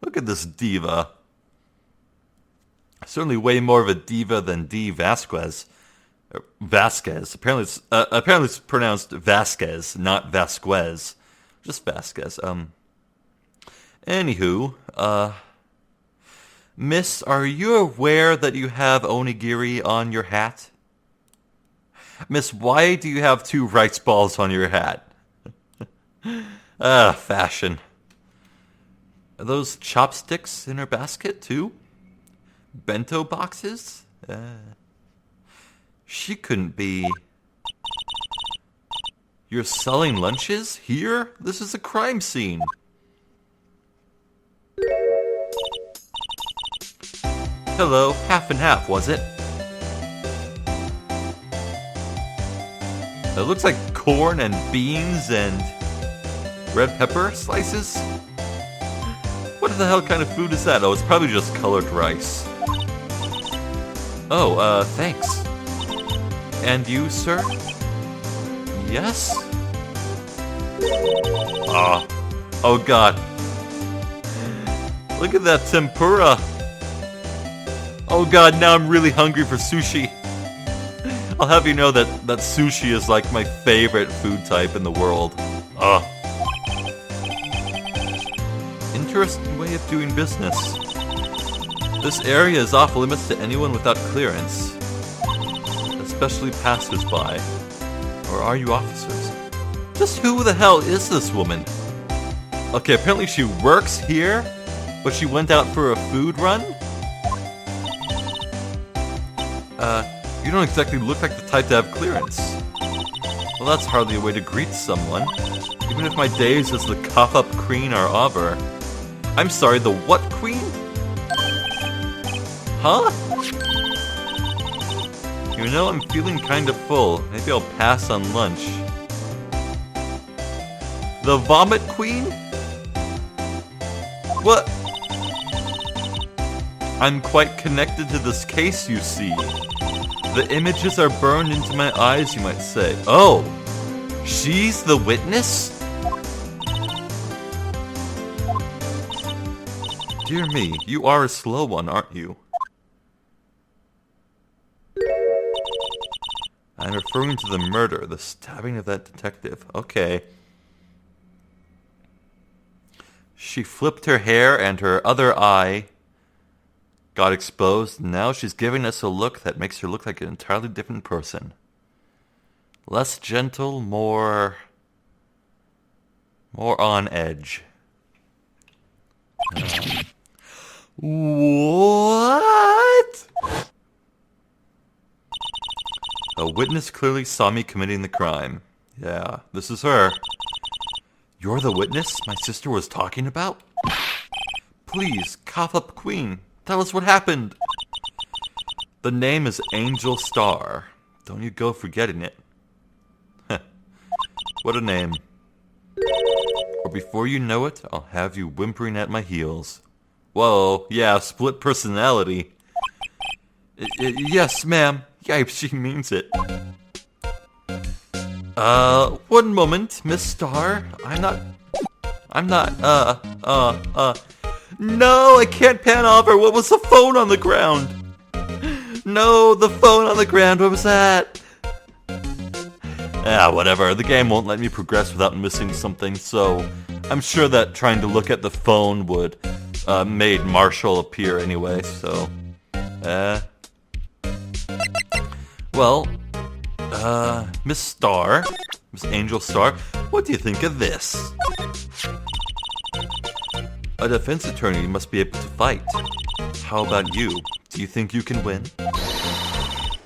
Look at this diva. Certainly way more of a diva than D. Vasquez. Vasquez. Apparently it's pronounced Vasquez, not Vasquez. Just Vasquez. Anywho, Miss, are you aware that you have onigiri on your hat? Miss, why do you have 2 rice balls on your hat? Fashion. Are those chopsticks in her basket, too? Bento boxes? She couldn't be... You're selling lunches? Here? This is a crime scene. Hello, half and half, was it? It looks like corn and beans and red pepper slices. What the hell kind of food is that? Oh, it's probably just colored rice. Oh, thanks. And you, sir? Yes? Oh god. Look at that tempura. Oh god, now I'm really hungry for sushi. I'll have you know that sushi is like my favorite food type in the world. interesting way of doing business. This area is off limits to anyone without clearance, especially passers-by. Or are you officers? Just who the hell is this woman? Okay, apparently she works here, but she went out for a food run? You don't exactly look like the type to have clearance. Well, that's hardly a way to greet someone, even if my days as the cough-up queen are over. I'm sorry, the what queen? Huh? You know, I'm feeling kind of full. Maybe I'll pass on lunch. The vomit queen? What? I'm quite connected to this case, you see. The images are burned into my eyes, you might say. Oh, she's the witness? Dear me, you are a slow one, aren't you? I'm referring to the murder, the stabbing of that detective. Okay. She flipped her hair and her other eye got exposed. Now she's giving us a look that makes her look like an entirely different person. Less gentle, more on edge. What? A witness clearly saw me committing the crime. Yeah, this is her. You're the witness my sister was talking about? Please, cough up queen. Tell us what happened. The name is Angel Star. Don't you go forgetting it. What a name. Or before you know it, I'll have you whimpering at my heels. Whoa, yeah, split personality. Yes, ma'am. Yeah, she means it. One moment, Miss Star. No, I can't pan over. What was the phone on the ground? No, the phone on the ground. What was that? Whatever. The game won't let me progress without missing something, so I'm sure that trying to look at the phone would made Marshall appear anyway, so well, Miss Star, Miss Angel Star, what do you think of this? A defense attorney must be able to fight. How about you? Do you think you can win?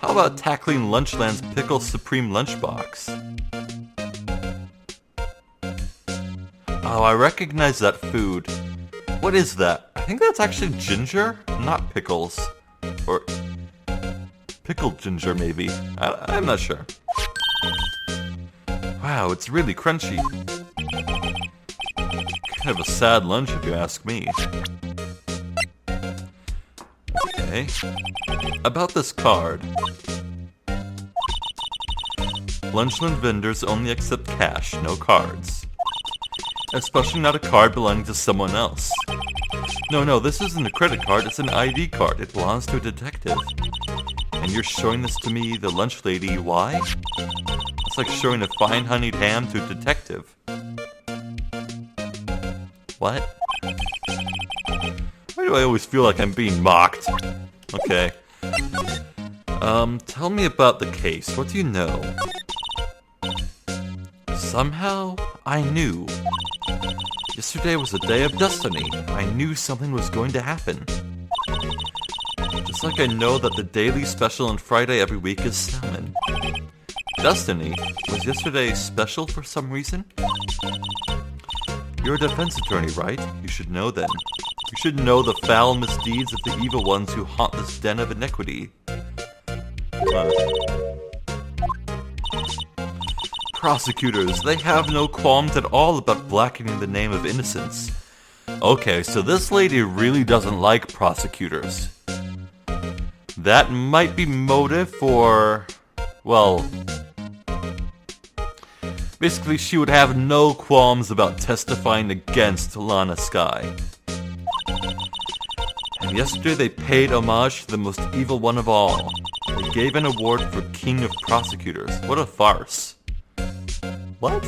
How about tackling Lunchland's Pickle Supreme Lunchbox? Oh, I recognize that food. What is that? I think that's actually ginger, not pickles. Or pickled ginger, maybe. I'm not sure. Wow, it's really crunchy. Kind of a sad lunch if you ask me. Okay. About this card. Lunchland vendors only accept cash, no cards. Especially not a card belonging to someone else. No, this isn't a credit card, it's an ID card. It belongs to a detective. And you're showing this to me, the lunch lady, why? It's like showing a fine honeyed ham to a detective. What? Why do I always feel like I'm being mocked? Okay. Tell me about the case. What do you know? Somehow, I knew. Yesterday was a day of destiny. I knew something was going to happen. Just like I know that the daily special on Friday every week is salmon. Destiny? Was yesterday special for some reason? You're a defense attorney, right? You should know then. You should know the foul misdeeds of the evil ones who haunt this den of iniquity. Prosecutors, they have no qualms at all about blackening the name of innocence. Okay, so this lady really doesn't like prosecutors. That might be motive for... well... basically, she would have no qualms about testifying against Lana Skye. And yesterday they paid homage to the most evil one of all. They gave an award for King of Prosecutors. What a farce. What?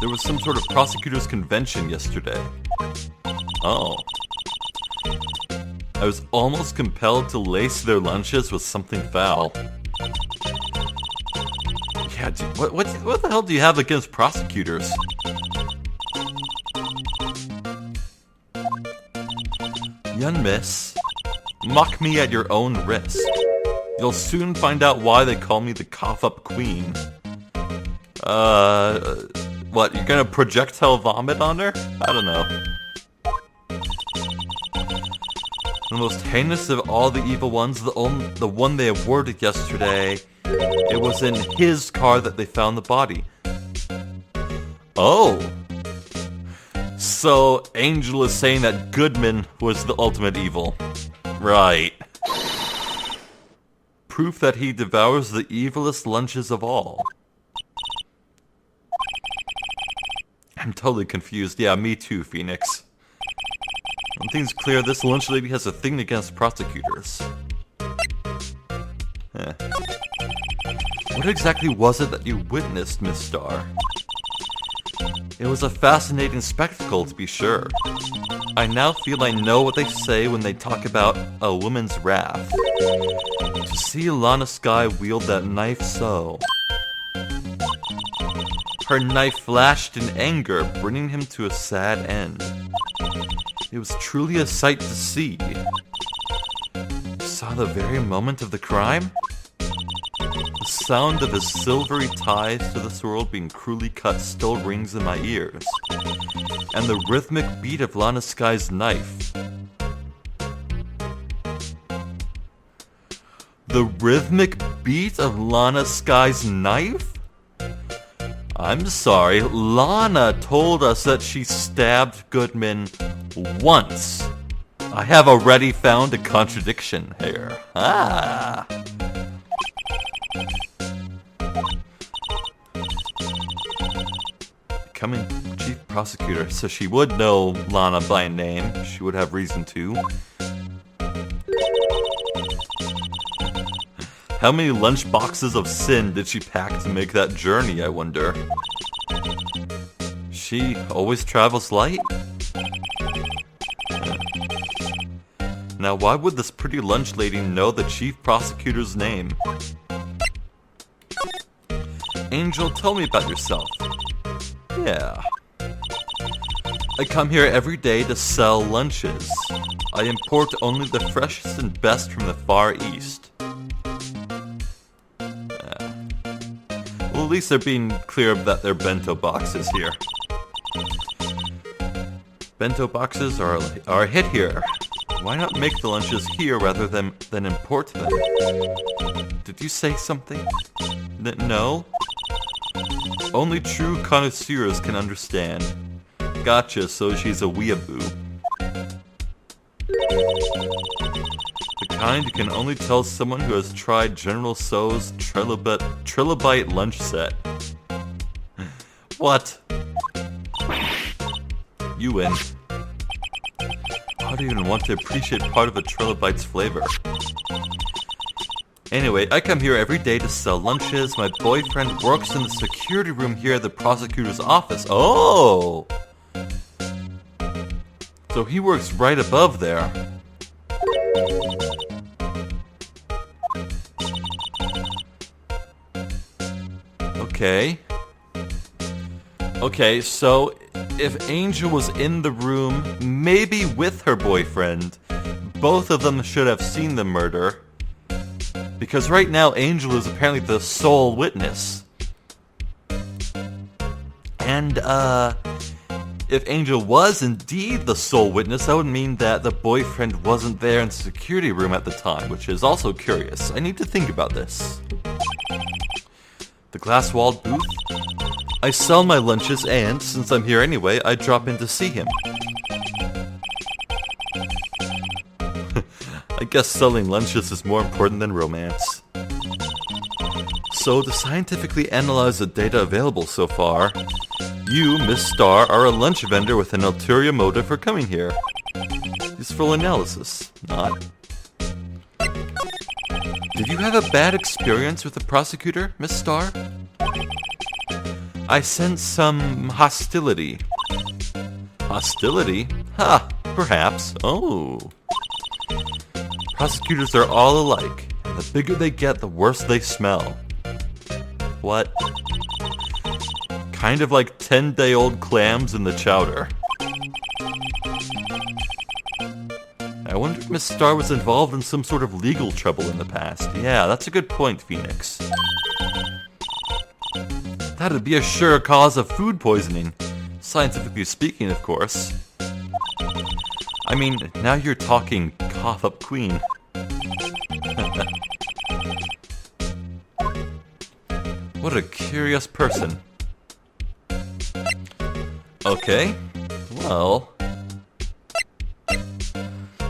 There was some sort of prosecutor's convention yesterday. Oh. I was almost compelled to lace their lunches with something foul. Yeah, dude, what the hell do you have against prosecutors? Young miss, mock me at your own risk. You'll soon find out why they call me the cough-up queen. What, you're gonna projectile vomit on her? I don't know. The most heinous of all the evil ones, the one they awarded yesterday, it was in his car that they found the body. Oh! So, Angel is saying that Goodman was the ultimate evil. Right. Proof that he devours the evilest lunches of all. I'm totally confused. Yeah, me too, Phoenix. One thing's clear, this lunch lady has a thing against prosecutors. What exactly was it that you witnessed, Miss Starr? It was a fascinating spectacle, to be sure. I now feel I know what they say when they talk about a woman's wrath. To see Lana Skye wield that knife so. Her knife flashed in anger, bringing him to a sad end. It was truly a sight to see. Saw the very moment of the crime? The sound of his silvery ties to this world being cruelly cut still rings in my ears. And the rhythmic beat of Lana Skye's knife. The rhythmic beat of Lana Skye's knife? I'm sorry, Lana told us that she stabbed Goodman once. I have already found a contradiction here. Ah! Becoming chief prosecutor, so she would know Lana by name. She would have reason to. How many lunch boxes of sin did she pack to make that journey, I wonder? She always travels light? Now why would this pretty lunch lady know the chief prosecutor's name? Angel, tell me about yourself. Yeah. I come here every day to sell lunches. I import only the freshest and best from the Far East. Well, at least they're being clear that they're bento boxes here. Bento boxes are a hit here. Why not make the lunches here rather than import them? Did you say something? No? Only true connoisseurs can understand. Gotcha, so she's a weeaboo. The kind you can only tell someone who has tried General Tso's trilobite lunch set. What? You win. I don't even want to appreciate part of a trilobite's flavor. Anyway, I come here every day to sell lunches. My boyfriend works in the security room here at the prosecutor's office. Oh! So he works right above there. Okay. Okay, so if Angel was in the room, maybe with her boyfriend, both of them should have seen the murder. Because right now, Angel is apparently the sole witness. And, if Angel was indeed the sole witness, that would mean that the boyfriend wasn't there in the security room at the time, which is also curious. I need to think about this. The glass-walled booth? I sell my lunches and, since I'm here anyway, I drop in to see him. I guess selling lunches is more important than romance. So, to scientifically analyze the data available so far, you, Miss Starr, are a lunch vendor with an ulterior motive for coming here. Useful analysis, not. Did you have a bad experience with the prosecutor, Miss Starr? I sense some hostility. Hostility? Ha! Perhaps. Oh. Prosecutors are all alike. The bigger they get, the worse they smell. What? Kind of like 10-day-old clams in the chowder. I wonder if Miss Star was involved in some sort of legal trouble in the past. Yeah, that's a good point, Phoenix. That'd be a sure cause of food poisoning. Scientifically speaking, of course. I mean, now you're talking cough-up queen. What a curious person. Okay, well...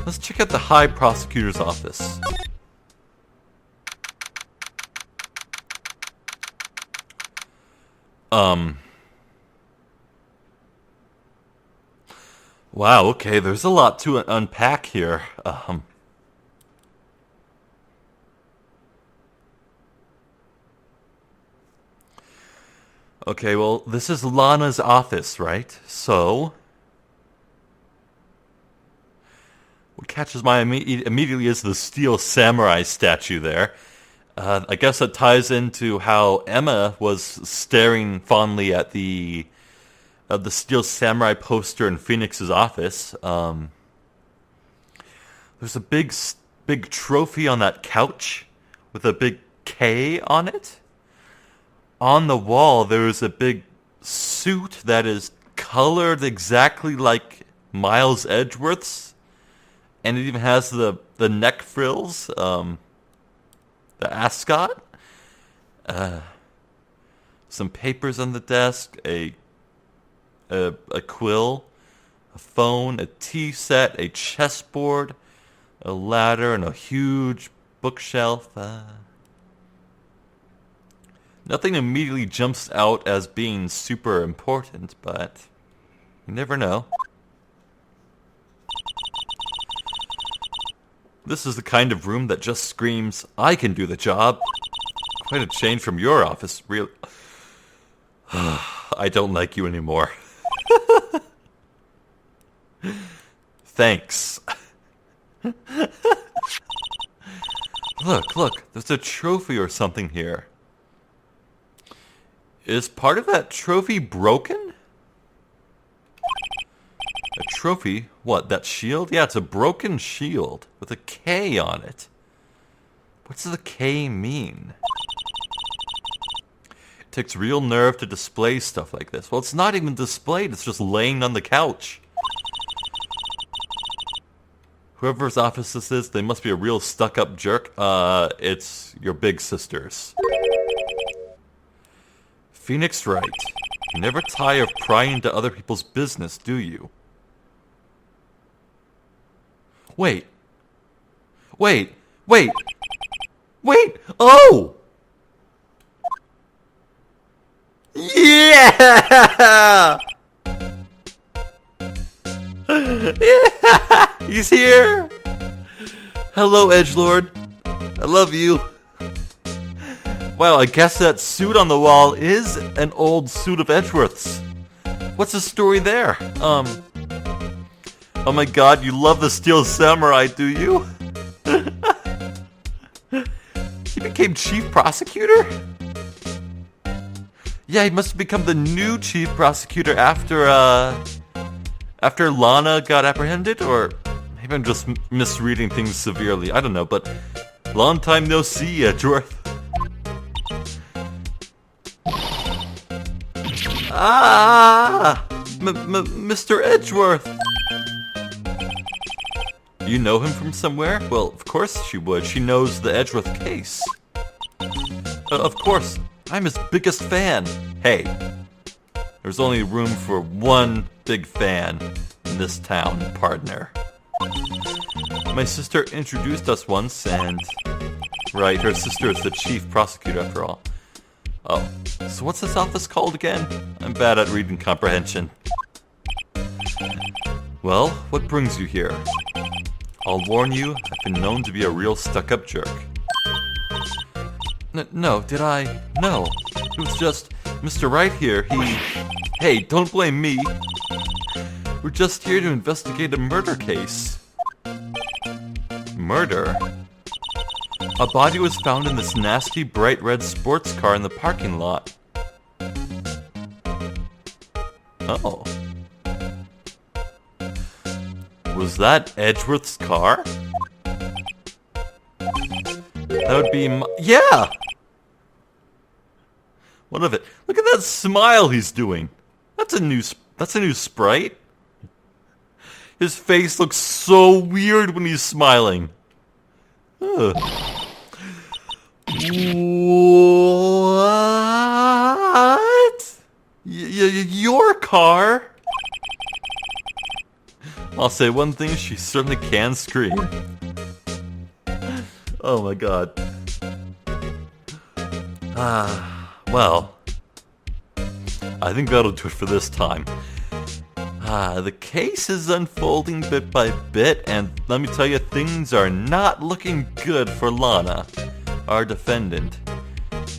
let's check out the High Prosecutor's office. Wow, okay, there's a lot to unpack here. Okay, well, this is Lana's office, right? So... what catches my immediately is the steel samurai statue there. I guess that ties into how Emma was staring fondly at the steel samurai poster in Phoenix's office. There's a big trophy on that couch with a big K on it. On the wall, there's a big suit that is colored exactly like Miles Edgeworth's. And it even has the neck frills, the ascot, some papers on the desk, a quill, a phone, a tea set, a chessboard, a ladder, and a huge bookshelf. Nothing immediately jumps out as being super important, but you never know. This is the kind of room that just screams, I can do the job. Quite a change from your office, really. I don't like you anymore. Thanks. Look, there's a trophy or something here. Is part of that trophy broken? A trophy? What, that shield? Yeah, it's a broken shield with a K on it. What does the K mean? It takes real nerve to display stuff like this. Well, it's not even displayed, it's just laying on the couch. Whoever's office this is, they must be a real stuck-up jerk. It's your big sisters. Phoenix Wright. You never tire of prying into other people's business, do you? Wait! Oh! Yeah! Yeah! He's here! Hello, Edgelord. I love you. Wow, I guess that suit on the wall is an old suit of Edgeworth's. What's the story there? Oh my god, you love the Steel Samurai, do you? He became chief prosecutor? Yeah, he must have become the new chief prosecutor after Lana got apprehended, or maybe I'm just misreading things severely. I don't know, but long time no see, Edgeworth. Mr. Edgeworth! You know him from somewhere? Well, of course she would. She knows the Edgeworth case. Of course. I'm his biggest fan. Hey, there's only room for one big fan in this town, partner. My sister introduced us once, and... right, her sister is the chief prosecutor after all. Oh, so what's this office called again? I'm bad at reading comprehension. Well, what brings you here? I'll warn you, I've been known to be a real stuck-up jerk. No, did I? No. It was just, Mr. Wright here, Hey, don't blame me. We're just here to investigate a murder case. Murder? A body was found in this nasty bright red sports car in the parking lot. Oh. Was that Edgeworth's car? That would be yeah! What of it? Look at that smile he's doing. That's a new sprite. His face looks so weird when he's smiling. Ugh. What? Your car? I'll say one thing, she certainly can scream. Oh my god. Well, I think that'll do it for this time. The case is unfolding bit by bit, and let me tell you, things are not looking good for Lana, our defendant.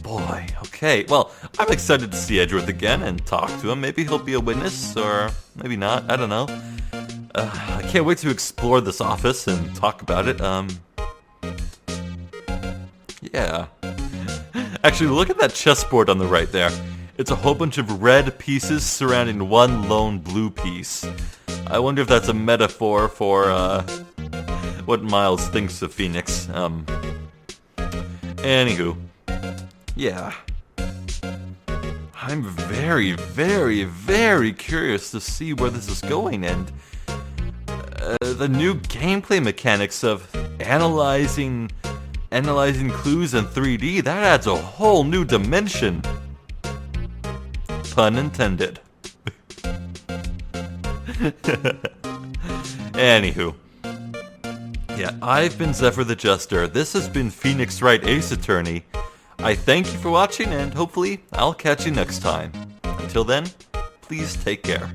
Boy, okay, well, I'm excited to see Edgeworth again and talk to him. Maybe he'll be a witness, or maybe not, I don't know. I can't wait to explore this office and talk about it, yeah. Actually, look at that chessboard on the right there. It's a whole bunch of red pieces surrounding one lone blue piece. I wonder if that's a metaphor for, what Miles thinks of Phoenix. Anywho. Yeah. I'm very, very, very curious to see where this is going, and the new gameplay mechanics of analyzing clues in 3D, that adds a whole new dimension. Pun intended. Anywho. Yeah, I've been Zephyr the Jester. This has been Phoenix Wright Ace Attorney. I thank you for watching, and hopefully I'll catch you next time. Until then, please take care.